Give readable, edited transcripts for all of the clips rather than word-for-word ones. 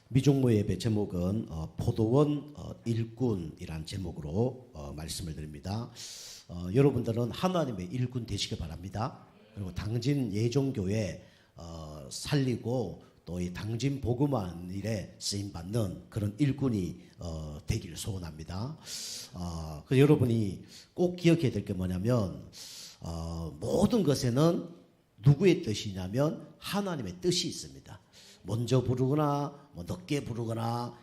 미종모 예배 제목은 포도원 일꾼이란 제목으로 말씀을 드립니다. 여러분들은 하나님의 일꾼 되시길 바랍니다. 그리고 당진 예종교회 살리고 또 이 당진 복음화 일에 쓰임 받는 그런 일꾼이 되기를 소원합니다. 그 여러분이 꼭 기억해야 될 게 뭐냐면 모든 것에는 누구의 뜻이냐면 하나님의 뜻이 있습니다. 먼저 부르거나 늦게 부르거나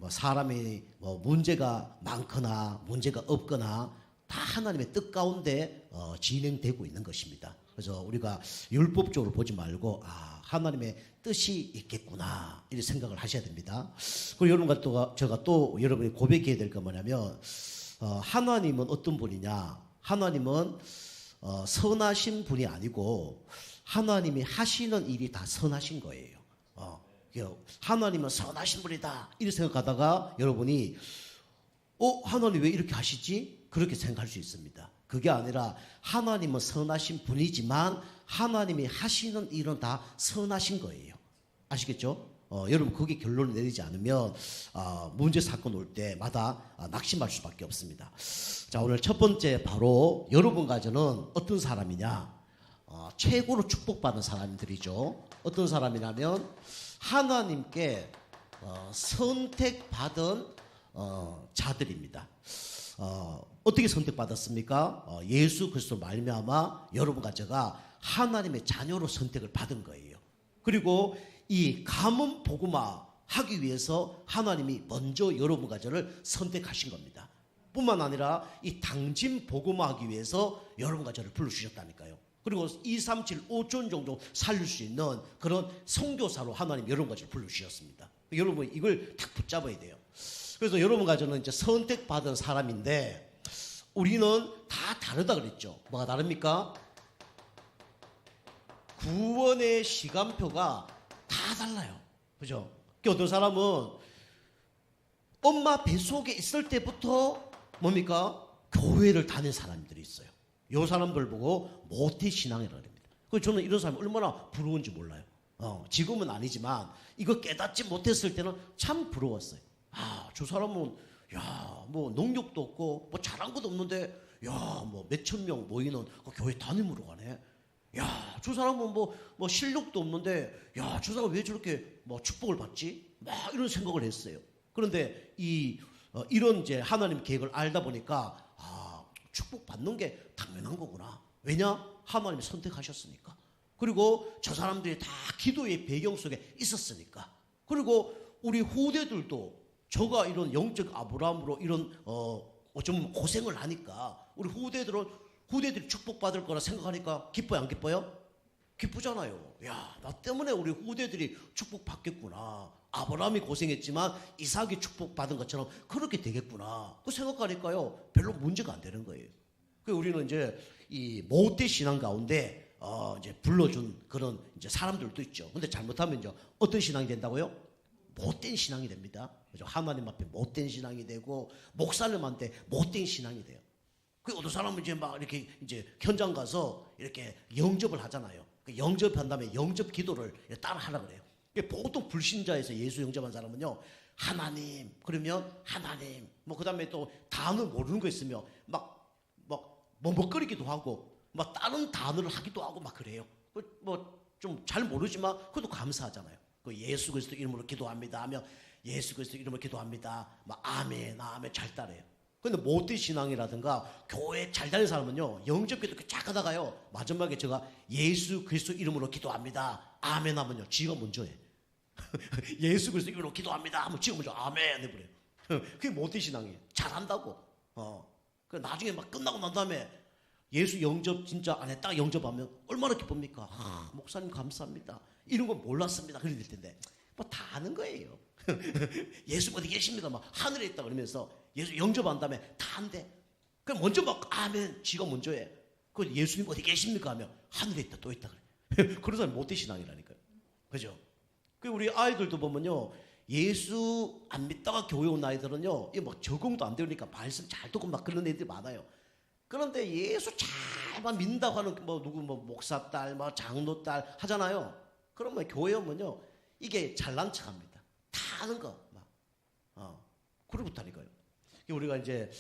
사람이 문제가 많거나 문제가 없거나 다 하나님의 뜻 가운데 진행되고 있는 것입니다. 그래서 우리가 율법적으로 보지 말고 하나님의 뜻이 있겠구나 이렇게 생각을 하셔야 됩니다. 그리고 여러분과 제가 또 여러분이 고백해야 될 건 뭐냐면 하나님은 어떤 분이냐? 하나님은 선하신 분이 아니고 하나님이 하시는 일이 다 선하신 거예요. 하나님은 선하신 분이다 이렇게 생각하다가 여러분이 하나님 왜 이렇게 하시지? 그렇게 생각할 수 있습니다. 그게 아니라 하나님은 선하신 분이지만 하나님이 하시는 일은 다 선하신 거예요. 아시겠죠? 여러분 그게 결론을 내리지 않으면 문제 사건 올 때마다 낙심할 수밖에 없습니다. 자, 오늘 첫 번째 바로 여러분 가정은 어떤 사람이냐? 최고로 축복받은 사람들이죠. 어떤 사람이냐면 하나님께 선택받은 자들입니다. 어떻게 선택받았습니까? 예수 그리스도 말미암아 여러분과 제가 하나님의 자녀로 선택을 받은 거예요. 그리고 이 가문 복음화 하기 위해서 하나님이 먼저 여러분과 저를 선택하신 겁니다. 뿐만 아니라 이 당진 복음화 하기 위해서 여러분과 저를 불러주셨다니까요. 그리고 2, 3, 7, 5천 정도 살릴 수 있는 그런 선교사로 하나님 여러분과 저를 불러주셨습니다. 여러분 이걸 딱 붙잡아야 돼요. 그래서 여러분과 저는 이제 선택받은 사람인데 우리는 다 다르다 그랬죠. 뭐가 다릅니까? 구원의 시간표가 다 달라요. 그죠? 어떤 사람은 엄마 뱃속에 있을 때부터 뭡니까? 교회를 다닌 사람들이 있어요. 이 사람들 보고 모태 신앙이라고 합니다. 그래서 저는 이런 사람이 얼마나 부러운지 몰라요. 지금은 아니지만 이거 깨닫지 못했을 때는 참 부러웠어요. 저 사람은 능력도 없고 잘한 것도 없는데 몇천 명 모이는 그 교회 담임으로 가네. 저 사람은 실력도 없는데 저 사람 왜 저렇게 축복을 받지? 이런 생각을 했어요. 그런데 이런 이제 하나님 계획을 알다 보니까 축복 받는 게 당연한 거구나. 왜냐? 하나님이 선택하셨으니까. 그리고 저 사람들이 다 기도의 배경 속에 있었으니까. 그리고 우리 후대들도 저가 이런 영적 아브라함으로 이런 좀 고생을 하니까 우리 후대들이 축복받을 거라 생각하니까 기뻐요, 안 기뻐요? 기쁘잖아요. 나 때문에 우리 후대들이 축복받겠구나. 아브라함이 고생했지만 이삭이 축복받은 것처럼 그렇게 되겠구나. 그 생각하니까요, 별로 문제가 안 되는 거예요. 그래서 우리는 이제 이 모태 신앙 가운데 이제 불러준 그런 이제 사람들도 있죠. 근데 잘못하면 이제 어떤 신앙이 된다고요? 못된 신앙이 됩니다. 그죠? 하나님 앞에 못된 신앙이 되고 목사님한테 못된 신앙이 돼요. 그 어떤 사람은 이제 이렇게 이제 현장 가서 이렇게 영접을 하잖아요. 그 영접한 다음에 영접 기도를 따라 하라 그래요. 보통 불신자에서 예수 영접한 사람은요, 하나님 그러면 하나님 그다음에 또 단어 모르는 거 있으면 먹거리기도 하고 다른 단어를 하기도 하고 그래요. 좀 잘 모르지만 그것도 감사하잖아요. 그 예수 그리스도 이름으로 기도합니다 하면 예수 그리스도 이름으로 기도합니다. 아멘 아멘 잘 따라요. 근데 모태 신앙이라든가 교회 잘 다니는 사람은요, 영접 기도 쫙 하다가요, 마지막에 제가 예수 그리스도 이름으로 기도합니다 아멘 하면요, 지가 먼저 해. 예수 그리스도 이름으로 기도합니다 하면 지가 먼저 아멘 해버려요. 그게 모태 신앙이에요. 잘한다고. 그 나중에 끝나고 난 다음에 예수 영접 진짜 안 했다가 영접하면 얼마나 기쁩니까? 목사님 감사합니다. 이런 거 몰랐습니다. 그럴 텐데 다 아는 거예요. 예수 어디 계십니다. 하늘에 있다 그러면서 예수 영접한 다음에 다 한대. 그럼 먼저 아멘 지가 먼저 해. 그 예수님 어디 계십니까 하면 하늘에 있다 또 있다 그래. 그런 사람이 모태 신앙이라니까요. 그죠? 그 우리 아이들도 보면요, 예수 안 믿다가 교회 온 아이들은요, 적응도 안 되니까 말씀 잘 듣고 그런 애들이 많아요. 그런데 예수 잘 막 믿는다고 하는 뭐 누구 뭐 목사 딸, 뭐 장로 딸 하잖아요. 그러면 교회 오면요 이게 잘난 척합니다. 다 아는 거 막. 그러부터니까요. 우리가 이제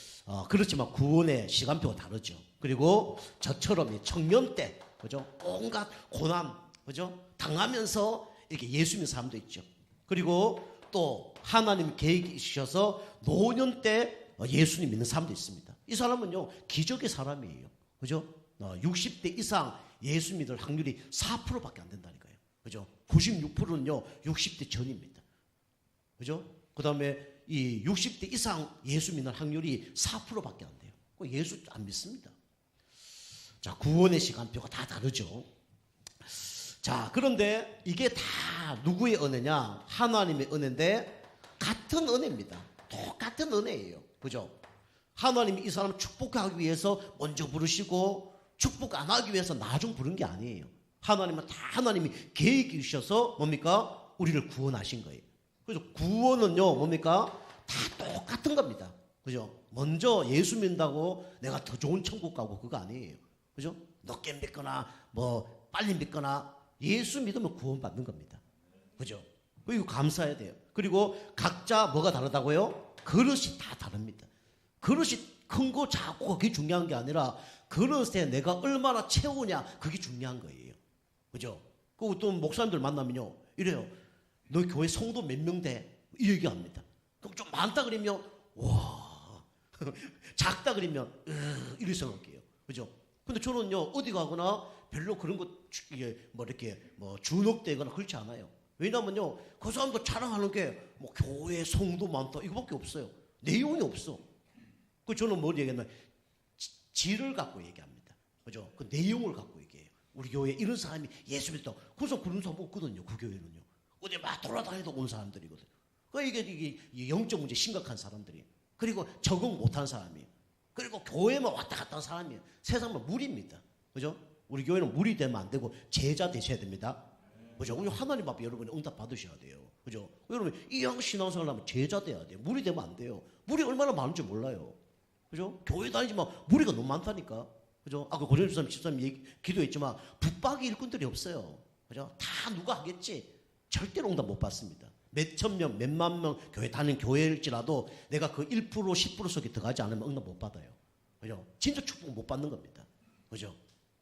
그렇지만 구원의 시간표가 다르죠. 그리고 저처럼 청년 때 그죠 온갖 고난 그죠 당하면서 이렇게 예수 믿는 사람도 있죠. 그리고 또 하나님 계획이 있으셔서 노년 때 예수님 믿는 사람도 있습니다. 이 사람은요 기적의 사람이에요. 그죠? 60대 이상 예수 믿을 확률이 4%밖에 안 된다니까요. 그죠? 96%는요 60대 전입니다. 그죠? 그 다음에 이 60대 이상 예수 믿는 확률이 4%밖에 안 돼요. 예수 안 믿습니다. 자, 구원의 시간표가 다 다르죠. 자, 그런데 이게 다 누구의 은혜냐? 하나님의 은혜인데 같은 은혜입니다. 똑같은 은혜예요. 그죠? 하나님이 이 사람 축복하기 위해서 먼저 부르시고 축복 안 하기 위해서 나중 부른 게 아니에요. 하나님은 다 하나님이 계획이 있어서 뭡니까? 우리를 구원하신 거예요. 그래서 구원은요 뭡니까? 다 똑같은 겁니다. 그죠? 먼저 예수 믿는다고 내가 더 좋은 천국 가고 그거 아니에요. 그죠? 늦게 믿거나 뭐 빨리 믿거나 예수 믿으면 구원받는 겁니다. 그죠? 이거 감사해야 돼요. 그리고 각자 뭐가 다르다고요? 그릇이 다 다릅니다. 그릇이 큰 거 작고 그게 중요한 게 아니라 그릇에 내가 얼마나 채우냐 그게 중요한 거예요. 그죠? 그 또 목사님들 만나면요 이래요. 너 교회 성도 몇 명 돼? 이 얘기합니다. 그럼 좀 많다 그러면 와 작다 그러면 이렇게 생각해요. 그죠? 근데 저는요 어디 가거나 별로 그런 거 이게 뭐 이렇게 뭐 주눅되거나 그렇지 않아요. 왜냐면요 그 사람도 자랑하는 게 뭐 교회 성도 많다 이거밖에 없어요. 내용이 없어. 그 저는 뭐 얘기했나 질을 갖고 얘기합니다. 그죠? 그 내용을 갖고 얘기해요. 우리 교회에 이런 사람이 예수 믿다. 그래서 그런 사람 없거든요. 그 교회는요. 어디 막 돌아다니도 온 사람들이거든요. 그러니까 이게 영적 문제 심각한 사람들이. 그리고 적응 못한 사람이에요. 그리고 교회만 왔다 갔다 한 사람이에요. 세상은 무리입니다. 그죠? 우리 교회는 무리 되면 안 되고 제자 되셔야 됩니다. 그죠? 우리 하나님 앞에 여러분이 응답 받으셔야 돼요. 그죠? 여러분 이왕 신앙생활 하면 제자 돼야 돼요. 무리 되면 안 돼요. 무리 얼마나 많은지 몰라요. 그죠? 교회 다니지만 무리가 너무 많다니까. 그죠? 아까 고전 집사님 기도했지만 붙박이 일꾼들이 없어요. 그죠? 다 누가 하겠지? 절대로 응답 못 받습니다. 몇천 명, 몇만 명 교회 다니는 교회일지라도 내가 그 1%, 10% 속에 들어가지 않으면 응답 못 받아요. 그죠? 진짜 축복 못 받는 겁니다. 그죠?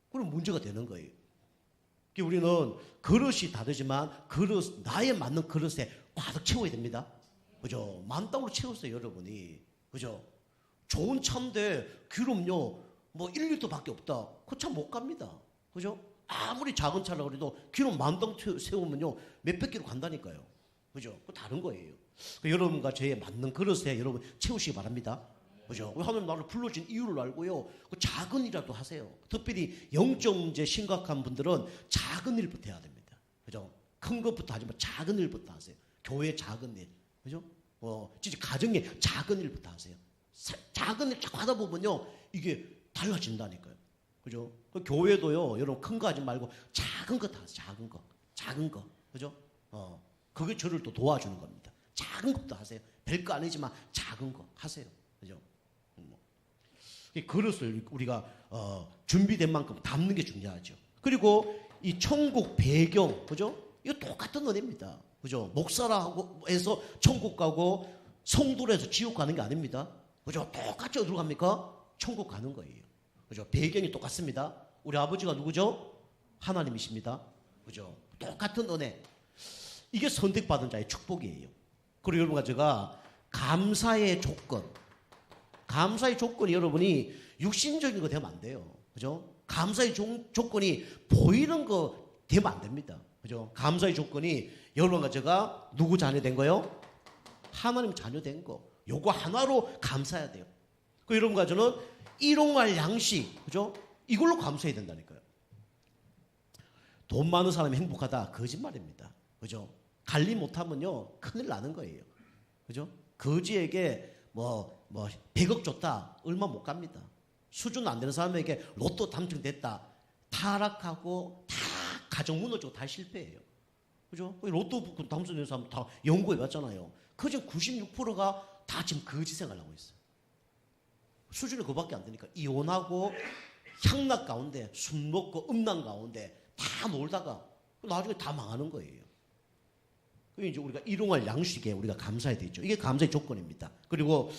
그럼 문제가 되는 거예요. 우리는 그릇이 다르지만 나에 맞는 그릇에 가득 채워야 됩니다. 그죠? 만땅으로 채웠어요, 여러분이. 그죠? 좋은 차인데 기름요, 뭐 1리터밖에 없다. 그 차 못 갑니다. 그죠? 아무리 작은 차라 그래도 기름 만땅 세우면요, 몇백 킬로 간다니까요. 그죠? 그 다른 거예요. 여러분과 저에 맞는 그릇에 여러분 채우시기 바랍니다. 그죠? 하나님 나를 불러준 이유를 알고요. 그 작은 일이라도 하세요. 특별히 영적 문제 심각한 분들은 작은 일부터 해야 됩니다. 그죠? 큰 것부터 하지 마. 작은 일부터 하세요. 교회 작은 일. 그죠? 진짜 가정에 작은 일부터 하세요. 작은 일 자꾸 하다 보면요. 이게 달라진다니까요. 그죠? 그 교회도요. 여러분 큰 거 하지 말고 작은 거 다 하세요. 작은 거. 작은 거. 그죠? 그게 저를 또 도와주는 겁니다. 작은 것도 하세요. 별거 아니지만 작은 거 하세요. 그죠? 이 그릇을 우리가 준비된 만큼 담는 게 중요하죠. 그리고 이 천국 배경, 그죠? 이거 똑같은 은혜입니다. 그죠? 목사라고 해서 천국 가고 성도로 해서 지옥 가는 게 아닙니다. 그죠? 똑같이 어디로 갑니까? 천국 가는 거예요. 그죠? 배경이 똑같습니다. 우리 아버지가 누구죠? 하나님이십니다. 그죠? 똑같은 은혜. 이게 선택받은 자의 축복이에요. 그리고 여러분과 제가 감사의 조건이 여러분이 육신적인 거 되면 안 돼요. 그죠? 감사의 조건이 보이는 거 되면 안 됩니다. 그죠? 감사의 조건이 여러분과 제가 누구 자녀 된 거요? 하나님 자녀 된 거. 요거 하나로 감사해야 돼요. 그 여러분과 저는 일용할 양식, 그죠? 이걸로 감사해야 된다니까요. 돈 많은 사람이 행복하다. 거짓말입니다. 그죠? 관리 못하면요. 큰일 나는 거예요. 그죠? 거지에게 뭐 100억 줬다. 얼마 못 갑니다. 수준 안 되는 사람에게 로또 당첨됐다. 타락하고 다 가정 무너지고 다 실패해요. 그죠? 로또 당첨된 사람 다 연구해 봤잖아요. 그중 96%가 다 지금 거지 생활을 하고 있어요. 수준이 그밖에 안 되니까 이혼하고 향락 가운데 술 먹고 음란 가운데 다 놀다가 나중에 다 망하는 거예요. 그게 이제 우리가 일용할 양식에 우리가 감사해야 되죠. 이게 감사의 조건입니다. 그리고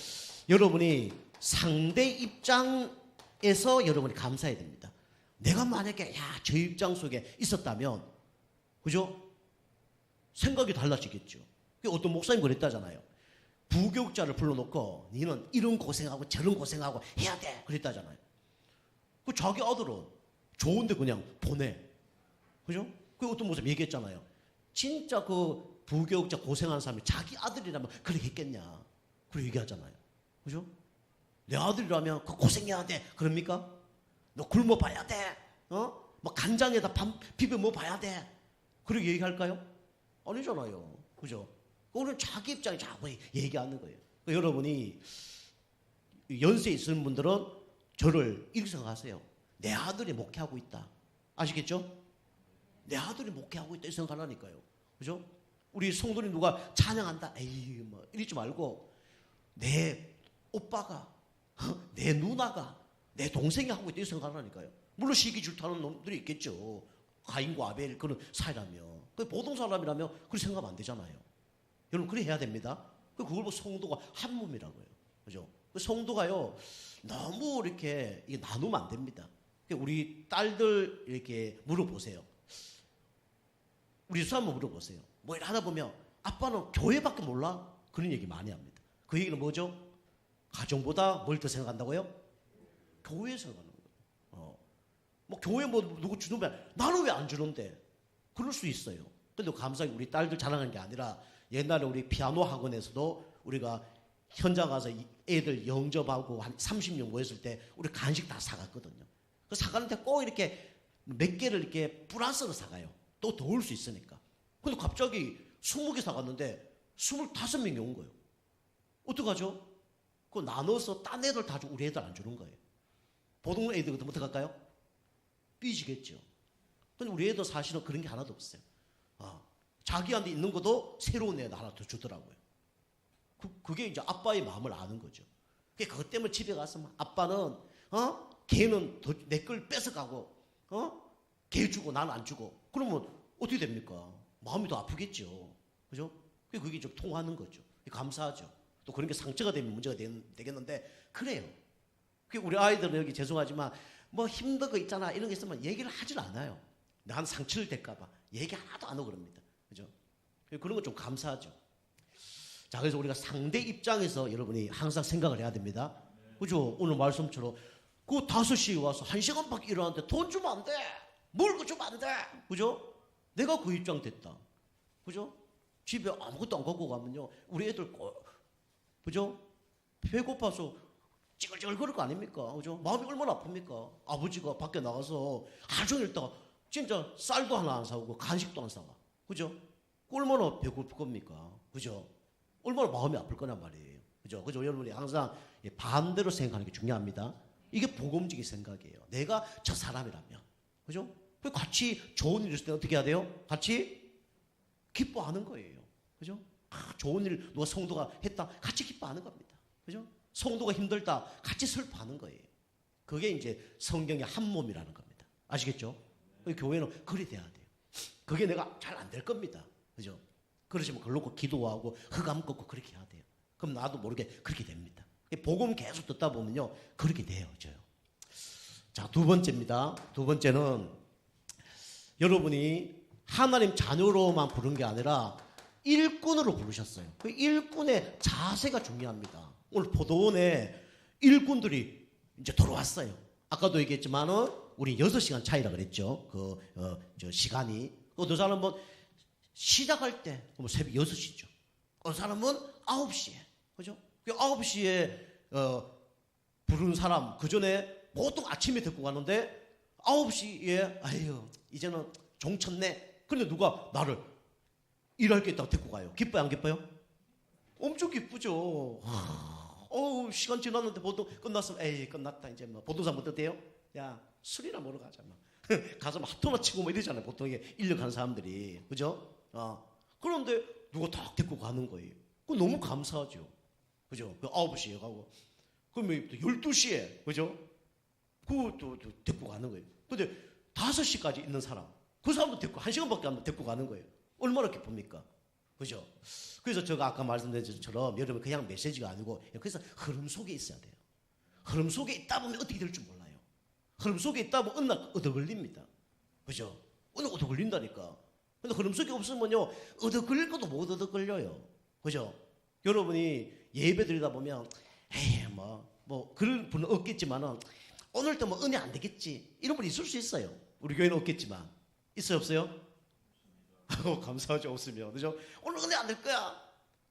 여러분이 상대 입장에서 여러분이 감사해야 됩니다. 내가 만약에 저 입장 속에 있었다면, 그죠? 생각이 달라지겠죠. 어떤 목사님 그랬다잖아요. 부교육자를 불러놓고 너는 이런 고생하고 저런 고생하고 해야 돼 그랬다잖아요. 그 자기 아들은 좋은데 그냥 보내. 그죠? 그 어떤 목사님 얘기했잖아요. 진짜 그 부교육자 고생하는 사람이 자기 아들이라면 그렇게 했겠냐. 그렇게 얘기하잖아요. 그죠? 내 아들이라면 그 고생해야 돼. 그럽니까? 너 굶어 봐야 돼. 뭐 간장에다 비벼 먹어 봐야 돼. 그렇게 얘기할까요? 아니잖아요. 그죠? 오늘 자기 입장에 자꾸 얘기하는 거예요. 그러니까 여러분이 연세에 있는 분들은 저를 이렇게 생각하세요. 내 아들이 목회하고 있다. 아시겠죠? 내 아들이 목회하고 있다 이 생각하라니까요. 그죠? 우리 성도님 누가 찬양한다. 에이 뭐 이러지 말고 내 오빠가 내 누나가 내 동생이 하고 있다 이 생각하라니까요. 물론 시기 질투하는 놈들이 있겠죠. 가인과 아벨 그런 사이라면. 그 보통 사람이라면 그렇게 생각하면 안 되잖아요. 여러분 그래 해야 됩니다. 그걸 보고 성도가 한 몸이라고요. 그죠? 성도가요 너무 이렇게 나누면 안 됩니다. 우리 딸들 이렇게 물어보세요. 우리 수사 한번 물어보세요. 뭐 이렇게 하다 보면 아빠는 교회밖에 몰라? 그런 얘기 많이 합니다. 그 얘기는 뭐죠? 가정보다 뭘 더 생각한다고요? 교회 생각하는 거예요. 뭐 교회 뭐 누구 주는데 나는 왜 안 주는데? 그럴 수 있어요. 근데 감사하게 우리 딸들 자랑하는 게 아니라 옛날에 우리 피아노 학원에서도 우리가 현장 가서 애들 영접하고 한 30명 모였을 때 우리 간식 다 사갔거든요. 그 사가는데 꼭 이렇게 몇 개를 이렇게 플러스로 사가요. 또 더 올 수 있으니까. 근데 갑자기 20개 사갔는데 25명이 온 거예요. 어떡하죠? 그거 나눠서 딴 애들 다 주고 우리 애들 안 주는 거예요. 보통 애들 같으면 어떡할까요? 삐지겠죠. 근데 우리 애들 사실은 그런 게 하나도 없어요. 자기한테 있는 것도 새로운 애들 하나 더 주더라고요. 그게 이제 아빠의 마음을 아는 거죠. 그것 때문에 집에 가서 아빠는 걔는 내 걸 뺏어가고 걔 주고 나는 안 주고 그러면 어떻게 됩니까? 마음이 더 아프겠죠. 그죠? 그게 좀 통하는 거죠. 감사하죠. 또 그런 게 상처가 되면 문제가 되겠는데 그래요. 우리 아이들은 여기 죄송하지만 뭐 힘든 거 있잖아 이런 게 있으면 얘기를 하질 않아요. 난 상처를 댈까 봐 얘기 하나도 안 하고 그럽니다. 그죠? 그런 거 좀 감사하죠. 자, 그래서 우리가 상대 입장에서 여러분이 항상 생각을 해야 됩니다. 그죠? 오늘 말씀처럼 그 5시에 와서 1시간밖에 일하는데 돈 주면 안 돼. 뭘 주면 안 돼. 그죠? 내가 그 입장 됐다. 그죠? 집에 아무것도 안 갖고 가면요. 우리 애들 그죠? 배고파서 찌글찌글 거릴 거 아닙니까? 그죠? 마음이 얼마나 아픕니까? 아버지가 밖에 나가서 하루 종일 있다가 진짜 쌀도 하나 안 사오고 간식도 안 사와. 그죠? 얼마나 배고플 겁니까? 그죠? 얼마나 마음이 아플 거란 말이에요. 그죠? 그죠? 여러분이 항상 반대로 생각하는 게 중요합니다. 이게 복음적인 생각이에요. 내가 저 사람이라면. 그죠? 같이 좋은 일 있을 때 어떻게 해야 돼요? 같이 기뻐하는 거예요. 그죠? 좋은 일 누가 성도가 했다. 같이 기뻐하는 겁니다. 그죠? 성도가 힘들다. 같이 슬퍼하는 거예요. 그게 이제 성경의 한 몸이라는 겁니다. 아시겠죠? 교회는 그리 돼야 돼요. 그게 내가 잘 안 될 겁니다. 그죠? 그러시면 그걸 놓고 기도하고 흑암 꺾고 그렇게 해야 돼요. 그럼 나도 모르게 그렇게 됩니다. 복음 계속 듣다 보면요. 그렇게 되어져요. 자, 두 번째입니다. 두 번째는 여러분이 하나님 자녀로만 부른 게 아니라 일꾼으로 부르셨어요. 그 일꾼의 자세가 중요합니다. 오늘 포도원에 일꾼들이 이제 들어왔어요. 아까도 얘기했지만은 우리 6시간 차이라 그랬죠. 저 시간이. 어떤 사람은 시작할 때 새벽 6시죠. 어떤 사람은 9시에. 그죠? 9시에 부르는 사람 그 전에 보통 아침에 데리고 가는데 9시에 아유 이제는 종쳤네. 그런데 누가 나를 일할 게 있다고 데리고 가요. 기뻐요 안 기뻐요? 엄청 기쁘죠. 시간 지났는데 보통 끝났으면 에이 끝났다 이제 뭐 보통 사람 어때요? 야 술이나 먹으러 가자 뭐. 가서 막 핫도나 치고 뭐 이러잖아요. 보통 이게 인력하는 사람들이 그죠? 그런데 누가 딱 데리고 가는 거예요. 그거 너무 감사하죠. 그죠? 9시에 가고 그러면 12시에 그죠? 그것도 데리고 가는 거예요. 근데 5시까지 있는 사람, 그 사람도 데리고 1시간밖에 안 데리고 가는 거예요. 얼마나 기쁩니까? 그죠? 그래서 제가 아까 말씀드린 것처럼 여러분 그냥 메시지가 아니고 그래서 흐름 속에 있어야 돼요. 흐름 속에 있다 보면 어떻게 될 줄 몰라요. 흐름 속에 있다 보면 어느 날 얻어 걸립니다. 그죠? 어느 얻어 걸린다니까. 근데 흐름 속에 없으면요, 얻어 걸릴 것도 못 얻어 걸려요. 그죠? 여러분이 예배 드리다 보면, 에이, 그런 분은 없겠지만은, 오늘 또 은혜 안 되겠지. 이런 분 있을 수 있어요. 우리 교회는 없겠지만. 있어요, 없어요? 감사하죠, 없으면. 그죠? 오늘 은혜 안 될 거야.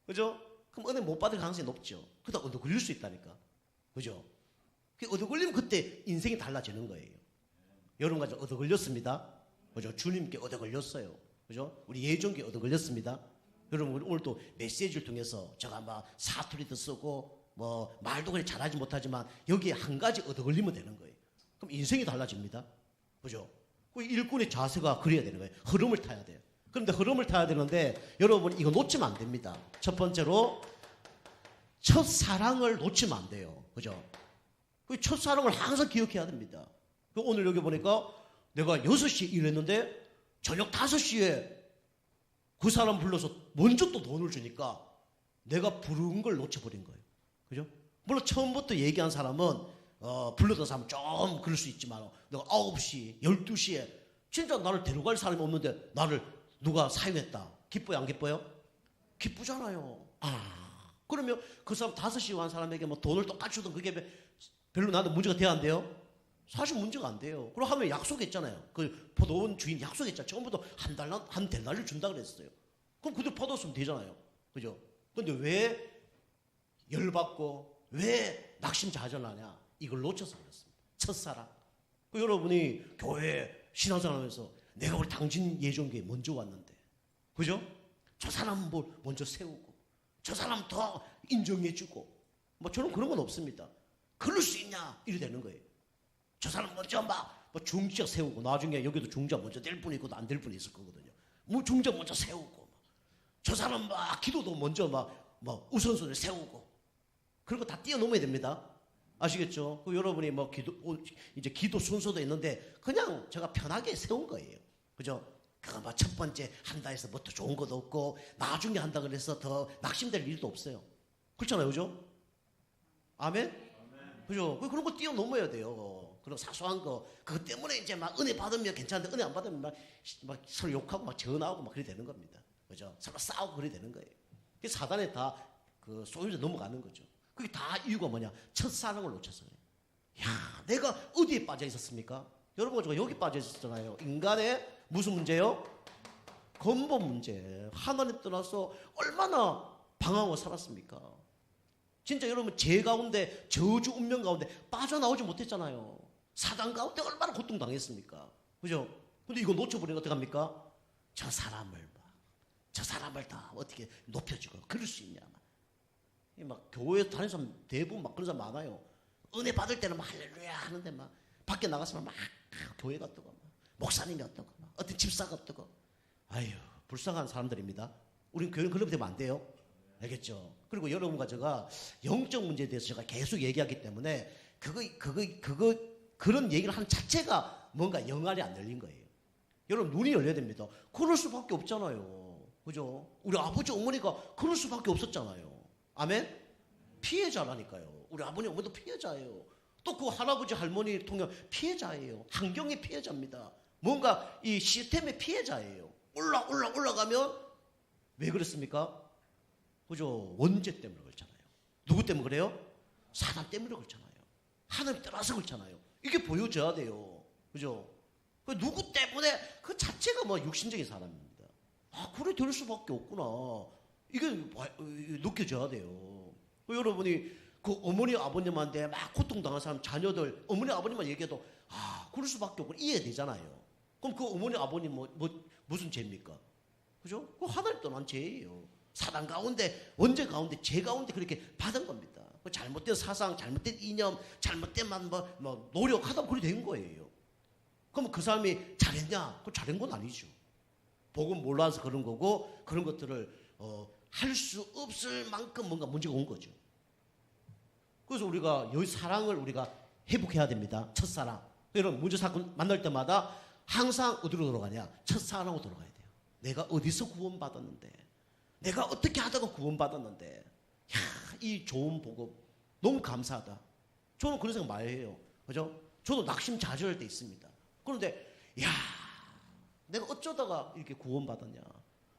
그죠? 그럼 은혜 못 받을 가능성이 높죠. 그러다 얻어 걸릴 수 있다니까. 그죠? 얻어 걸리면 그때 인생이 달라지는 거예요. 여러분과 얻어 걸렸습니다. 그죠? 주님께 얻어 걸렸어요. 그죠? 우리 예종께 얻어 걸렸습니다. 여러분, 오늘 또 메시지를 통해서 제가 사투리도 쓰고, 말도 그리 잘하지 못하지만, 여기에 한 가지 얻어 걸리면 되는 거예요. 그럼 인생이 달라집니다. 그죠? 그 일꾼의 자세가 그래야 되는 거예요. 흐름을 타야 돼요. 그런데 흐름을 타야 되는데, 여러분, 이거 놓치면 안 됩니다. 첫 번째로, 첫사랑을 놓치면 안 돼요. 그죠? 그 첫사랑을 항상 기억해야 됩니다. 오늘 여기 보니까 내가 6시에 일했는데, 저녁 5시에 그 사람 불러서 먼저 또 돈을 주니까 내가 부른 걸 놓쳐버린 거예요. 그죠? 물론 처음부터 얘기한 사람은 불러던 사람은 좀 그럴 수 있지만 내가 9시, 12시에 진짜 나를 데려갈 사람이 없는데 나를 누가 사용했다. 기뻐요, 안 기뻐요? 기쁘잖아요. 그러면 그 사람 5시에 간 사람에게 돈을 똑같이 주던 그게 별로 나한테 문제가 돼야 안 돼요? 사실 문제가 안 돼요. 그럼 하면 약속했잖아요. 그 포도원 주인 약속했잖아요. 처음부터 한 달러를 준다 그랬어요. 그럼 그대로 포도쓰면 되잖아요. 그죠? 근데 왜 열받고 왜 낙심자전하냐? 이걸 놓쳐서 그렇습니다. 첫사랑. 여러분이 교회 신앙생활하면서 내가 우리 당신 예정교회 먼저 왔는데, 그죠? 저 사람 먼저 세우고, 저 사람 더 인정해주고, 저는 그런 건 없습니다. 그럴 수 있냐? 이래 되는 거예요. 저 사람 먼저 중지자 세우고, 나중에 여기도 중지자 먼저 될 분이 있고 안 될 분이 있을 거거든요. 중지자 먼저 세우고, 저 사람 기도도 먼저 우선순위를 세우고, 그런 거 다 뛰어넘어야 됩니다. 아시겠죠? 여러분이 이제 기도 순서도 있는데, 그냥 제가 편하게 세운 거예요. 그죠? 그거 첫 번째 한다 해서 더 좋은 것도 없고, 나중에 한다 그래서 더 낙심될 일도 없어요. 그렇잖아요. 그죠? 아멘? 그죠? 그런 거 뛰어넘어야 돼요. 그런 사소한 거. 그것 때문에 이제 은혜 받으면 괜찮은데, 은혜 안 받으면 서로 욕하고 전화하고 그래 되는 겁니다. 그죠? 서로 싸우고 그래 되는 거예요. 사단에 다 소유자 넘어가는 거죠. 그게 다 이유가 뭐냐? 첫사랑을 놓쳐서 그래요. 야, 내가 어디에 빠져 있었습니까? 여러분, 여기 빠져 있었잖아요. 인간의 무슨 문제요? 근본 문제. 하나님 떠나서 얼마나 방황하고 살았습니까? 진짜 여러분, 죄 가운데, 저주 운명 가운데 빠져나오지 못했잖아요. 사단 가운데 얼마나 고통당했습니까? 그죠? 근데 이거 놓쳐버리면 어떡합니까? 저 사람을 다 어떻게 높여주고, 그럴 수 있냐. 교회 다니는 사람 대부분 그런 사람 많아요. 은혜 받을 때는 할렐루야 하는데 밖에 나가서는 교회가 어떠고, 목사님이 어떠고, 어떤 집사가 어떠고. 아유, 불쌍한 사람들입니다. 우린 교회는 그렇게 되면 안 돼요. 알겠죠? 그리고 여러분과 제가 영적 문제에 대해서 제가 계속 얘기하기 때문에 그런 얘기를 하는 자체가 뭔가 영알이 안 열린 거예요. 여러분, 눈이 열려야 됩니다. 그럴 수밖에 없잖아요. 그죠? 우리 아버지 어머니가 그럴 수밖에 없었잖아요. 아멘? 피해자라니까요. 우리 아버님 어머니도 피해자예요. 또 그 할아버지 할머니 통해 피해자예요. 환경의 피해자입니다. 뭔가 이 시스템의 피해자예요. 올라가면 왜 그랬습니까? 그죠? 원죄 때문에 그렇잖아요. 누구 때문에 그래요? 사단 때문에 그렇잖아요. 하나님 따라서 그렇잖아요. 이게 보여져야 돼요. 그죠? 누구 때문에 그 자체가 육신적인 사람입니다. 그래 될 수밖에 없구나. 이게 느껴져야 돼요. 여러분이 그 어머니 아버님한테 고통당한 사람 자녀들 어머니 아버님만 얘기해도 그럴 수밖에 없고 이해되잖아요. 그럼 그 어머니 아버님 무슨 죄입니까? 그죠? 그 하나님 떠난 죄예요. 사단 가운데, 원죄 가운데, 죄 가운데 그렇게 받은 겁니다. 잘못된 사상, 잘못된 이념, 잘못된 노력하다 보니 그렇게 된 거예요. 그럼 그 사람이 잘했냐? 그 잘한 건 아니죠. 복음 몰라서 그런 거고, 그런 것들을 할 수 없을 만큼 뭔가 문제가 온 거죠. 그래서 우리가 여기 사랑을 우리가 회복해야 됩니다. 첫사랑. 여러분 문제 사건 만날 때마다 항상 어디로 돌아가냐? 첫사랑으로 돌아가야 돼요. 내가 어디서 구원받았는데, 내가 어떻게 하다가 구원받았는데, 이 좋은 복음 너무 감사하다. 저는 그런 생각 많이 해요. 그죠? 저도 낙심자절할 때 있습니다. 그런데 내가 어쩌다가 이렇게 구원받았냐?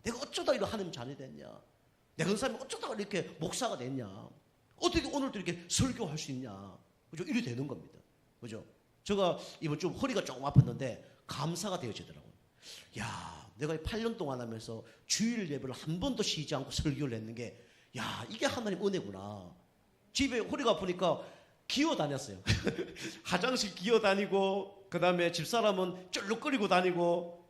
내가 어쩌다 이런 하나님 자녀 됐냐? 내가 그 사람이 어쩌다가 이렇게 목사가 됐냐? 어떻게 오늘도 이렇게 설교할 수 있냐? 그죠? 이래 되는 겁니다. 그죠? 제가 이번 좀 허리가 조금 아팠는데 감사가 되어지더라고요. 내가 8년 동안 하면서 주일 예배를 한 번도 쉬지 않고 설교를 했는 게, 이게 하나님 은혜구나. 집에 허리가 아프니까 기어 다녔어요. 화장실 기어 다니고, 그 다음에 집사람은 쩔룩거리고 다니고,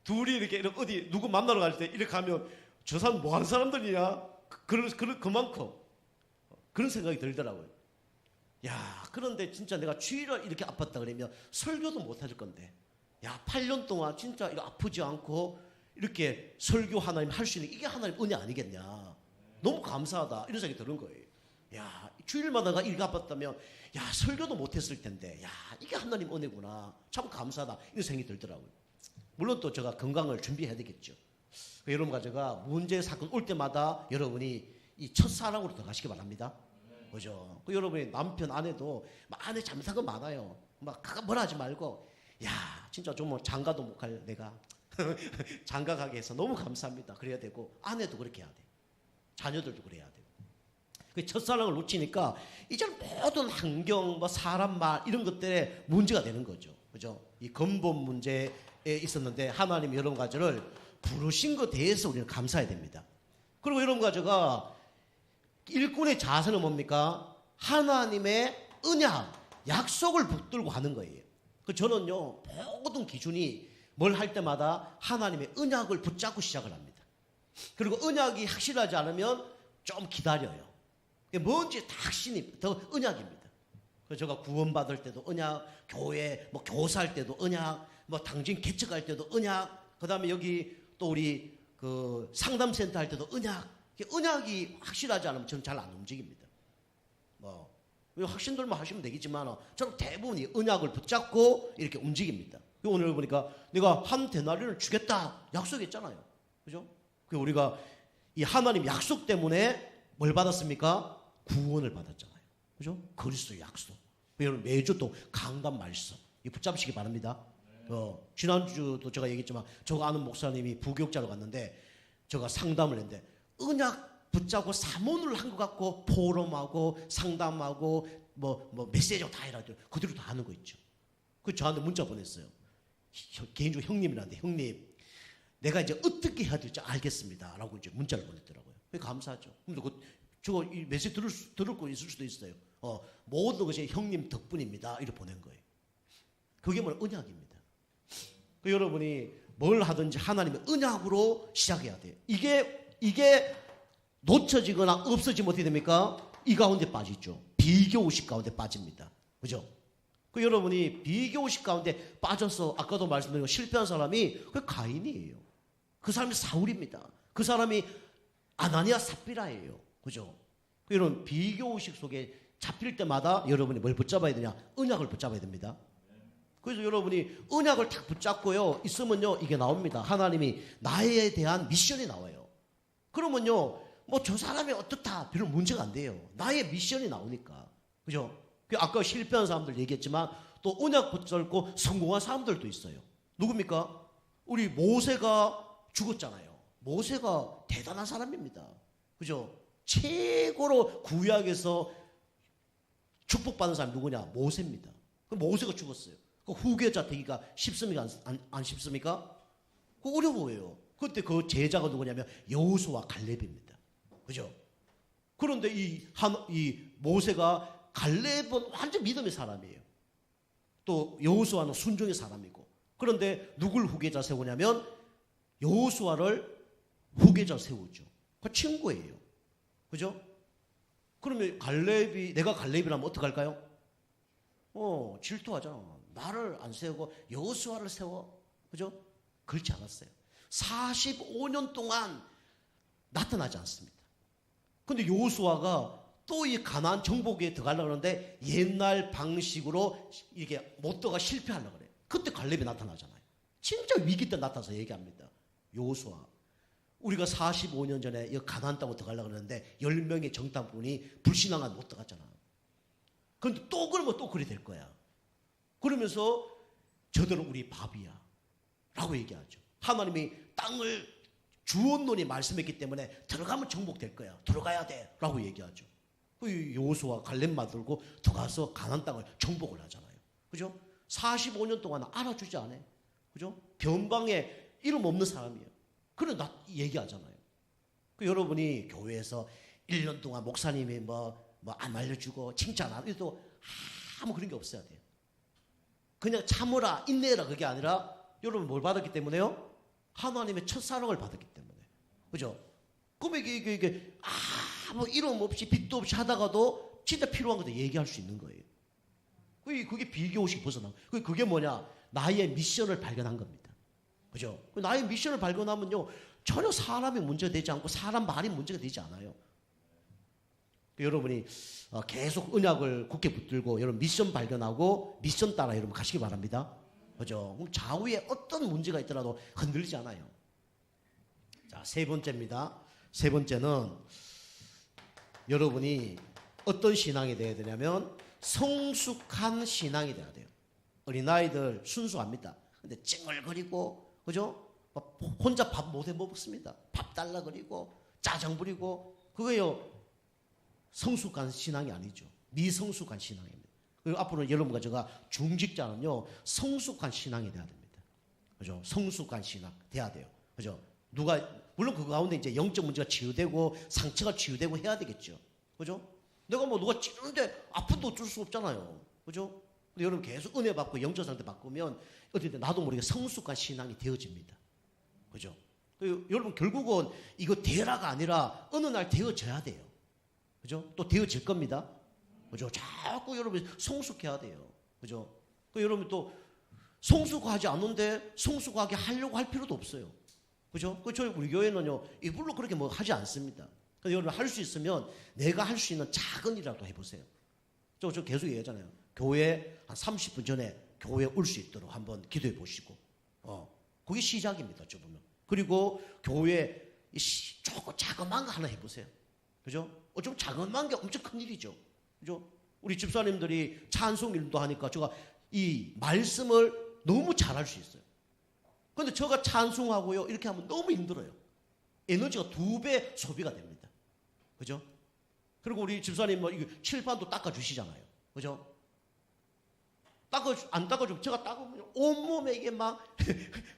둘이 이렇게 어디 누구 만나러 갈 때 이렇게 가면 저 사람 뭐 하는 사람들이냐? 그만큼 그런 생각이 들더라고요. 그런데 진짜 내가 주일을 이렇게 아팠다 그러면 설교도 못 해줄 건데, 8년 동안 진짜 이거 아프지 않고 이렇게 설교 하나님 할 수 있는 이게 하나님 은혜 아니겠냐? 너무 감사하다. 이런 생각이 드는 거예요. 주일마다가 이렇게 아팠다면, 설교도 못 했을 텐데, 이게 하나님 은혜구나. 참 감사하다. 이런 생각이 들더라고요. 물론 또 제가 건강을 준비해야 되겠죠. 여러분과 제가 문제 사건 올 때마다 여러분이 이 첫사랑으로 들어가시기 바랍니다. 그죠? 여러분이 남편, 아내도 안에 잘못한 거 많아요. 뭐라 하지 말고, 진짜 좀 장가도 못 갈 내가 장가 가게 해서 너무 감사합니다. 그래야 되고, 아내도 그렇게 해야 돼. 자녀들도 그래야 돼. 첫사랑을 놓치니까 이제 모든 환경, 사람 말 이런 것들에 문제가 되는 거죠. 그죠? 이 근본 문제에 있었는데 하나님 여러분 가지를 부르신 것에 대해서 우리는 감사해야 됩니다. 그리고 여러분 가지가 일꾼의 자세는 뭡니까? 하나님의 언약, 약속을 붙들고 하는 거예요. 저는요, 모든 기준이 뭘 할 때마다 하나님의 언약을 붙잡고 시작을 합니다. 그리고 언약이 확실하지 않으면 좀 기다려요. 뭔지 다 확신이 더 언약입니다. 그래서 제가 구원받을 때도 언약, 교회 교사할 때도 언약, 당진 개척할 때도 언약, 그 다음에 여기 또 우리 그 상담센터 할 때도 언약이 확실하지 않으면 저는 잘 안 움직입니다. 확신들만 하시면 되겠지만 저는 대부분이 언약을 붙잡고 이렇게 움직입니다. 오늘 보니까 내가 한 데나리온을 주겠다 약속했잖아요. 그죠? 우리가 이 하나님 약속 때문에 뭘 받았습니까? 구원을 받았잖아요. 그죠? 그리스도의 약속. 여러분 매주 또 강단 말씀 이 붙잡으시기 바랍니다. 지난주도 제가 얘기했지만 제가 아는 목사님이 부교육자로 갔는데 제가 상담을 했는데 언약 붙잡고 사모를 한 것 같고 포럼하고 상담하고 메시지하고 다 해라. 그대로 다 하는 거 있죠. 저한테 문자 보냈어요. 개인적으로 형님이란데, 형님 내가 이제 어떻게 해야 될지 알겠습니다 라고 이제 문자를 보냈더라고요. 감사하죠. 근데 저거 이 메시지 들을 거 있을 수도 있어요. 모든 것이 형님 덕분입니다 이렇게 보낸 거예요. 그게 뭘 언약입니다. 여러분이 뭘 하든지 하나님의 언약으로 시작해야 돼요. 이게 놓쳐지거나 없어지면 어떻게 됩니까? 이 가운데 빠지죠. 비교의식 가운데 빠집니다. 그죠? 여러분이 비교의식 가운데 빠져서 아까도 말씀드린 거 실패한 사람이 그 가인이에요. 그 사람이 사울입니다. 그 사람이 아나니아 삽비라예요. 그죠? 여러분 비교의식 속에 잡힐 때마다 여러분이 뭘 붙잡아야 되냐? 언약을 붙잡아야 됩니다. 그래서 여러분이 언약을 딱 붙잡고요 있으면요 이게 나옵니다. 하나님이 나에 대한 미션이 나와요. 그러면요 저 사람이 어떻다 별로 문제가 안 돼요. 나의 미션이 나오니까. 그죠? 아까 실패한 사람들 얘기했지만 또 언약 붙잡고 성공한 사람들도 있어요. 누굽니까? 우리 모세가 죽었잖아요. 모세가 대단한 사람입니다. 그죠? 최고로 구약에서 축복받은 사람이 누구냐? 모세입니다. 모세가 죽었어요. 후계자 되기가 쉽습니까? 안 쉽습니까? 어려워요. 그때 그 제자가 누구냐면 여호수아 갈렙입니다. 그죠? 그런데 이 모세가 갈렙은 완전 믿음의 사람이에요. 또 여호수아는 순종의 사람이고. 그런데 누굴 후계자 세우냐면 여호수아를 후계자 세우죠. 그 친구예요. 그죠? 그러면 내가 갈렙이라면 어떡할까요? 질투하잖아. 나를 안 세우고 여호수아를 세워. 그죠? 그렇지 않았어요. 45년 동안 나타나지 않습니다. 근데 여호수아가 또 이 가나안 정복에 들어가려고 하는데 옛날 방식으로 이게 못 들어가 실패하려고 그래요. 그때 갈렙이 나타나잖아요. 진짜 위기 때 나타나서 얘기합니다. 여호수아, 우리가 45년 전에 이 가나안 땅으로 들어가려고 하는데 10명의 정탐꾼이 불신앙한 못 들어갔잖아. 그런데 또 그러면 또 그리 될 거야. 그러면서 저들은 우리 밥이야 라고 얘기하죠. 하나님이 땅을 주원론이 말씀했기 때문에 들어가면 정복될 거야. 들어가야 돼 라고 얘기하죠. 여호수아 갈렙만 들고 들어가서 가나안 땅을 정복을 하잖아요. 그죠? 45년 동안 알아주지 않아요. 그죠? 변방에 이름 없는 사람이에요. 그래 나 얘기하잖아요. 여러분이 교회에서 1년 동안 목사님이 안 알려주고 칭찬 안 해도 아무 그런 게 없어야 돼요. 그냥 참으라 인내해라 그게 아니라 여러분 뭘 받았기 때문에요? 하나님의 첫사랑을 받았기 때문에. 그죠? 그럼 이게 아무 이름 없이 빚도 없이 하다가도 진짜 필요한 것도 얘기할 수 있는 거예요. 그게 비교식 벗어나. 그게 뭐냐? 나의 미션을 발견한 겁니다. 그죠? 나의 미션을 발견하면요 전혀 사람이 문제가 되지 않고 사람 말이 문제가 되지 않아요. 여러분이 계속 언약을 굳게 붙들고 여러분 미션 발견하고 미션 따라 여러분 가시기 바랍니다. 그죠? 그럼 좌우에 어떤 문제가 있더라도 흔들리지 않아요. 자, 세 번째입니다. 세 번째는 여러분이 어떤 신앙이 돼야 되냐면 성숙한 신앙이 돼야 돼요. 어린아이들 순수합니다. 근데 찡얼거리고 그죠? 혼자 밥 못 해 먹습니다. 밥 달라 그리고 짜증 부리고 그거요 성숙한 신앙이 아니죠. 미성숙한 신앙입니다. 그리고 앞으로 여러분과 제가 중직자는요 성숙한 신앙이 돼야 됩니다. 그죠? 성숙한 신앙 돼야 돼요. 그죠? 물론 그 가운데 이제 영적 문제가 치유되고 상처가 치유되고 해야 되겠죠. 그죠? 내가 누가 찌르는데 아픈데 어쩔 수 없잖아요. 그죠? 근데 여러분 계속 은혜 받고 영적 상태 바꾸면 어쨌든 나도 모르게 성숙한 신앙이 되어집니다. 그죠? 여러분 결국은 이거 되라가 아니라 어느 날 되어져야 돼요. 그죠? 또 되어질 겁니다. 그죠? 자꾸 여러분 성숙해야 돼요. 그죠? 여러분 또 성숙하지 않는데 성숙하게 하려고 할 필요도 없어요. 그죠? 저희 우리 교회는요, 이불로 그렇게 하지 않습니다. 여러분 할 수 있으면 내가 할 수 있는 작은 일이라도 해보세요. 저 계속 얘기하잖아요. 교회 한 30분 전에 교회에 올 수 있도록 한번 기도해 보시고, 그게 시작입니다. 저 보면. 그리고 교회 조금 자그마한 거 하나 해보세요. 그죠? 좀 자그마한 게 엄청 큰 일이죠. 그죠? 우리 집사님들이 찬송 일도 하니까 제가 이 말씀을 너무 잘할 수 있어요. 그런데 제가 찬송하고요 이렇게 하면 너무 힘들어요. 에너지가 2배 소비가 됩니다. 그죠? 그리고 우리 집사님 이거 칠판도 닦아주시잖아요. 그죠? 안 닦아주면 제가 닦으면 온몸에 이게 막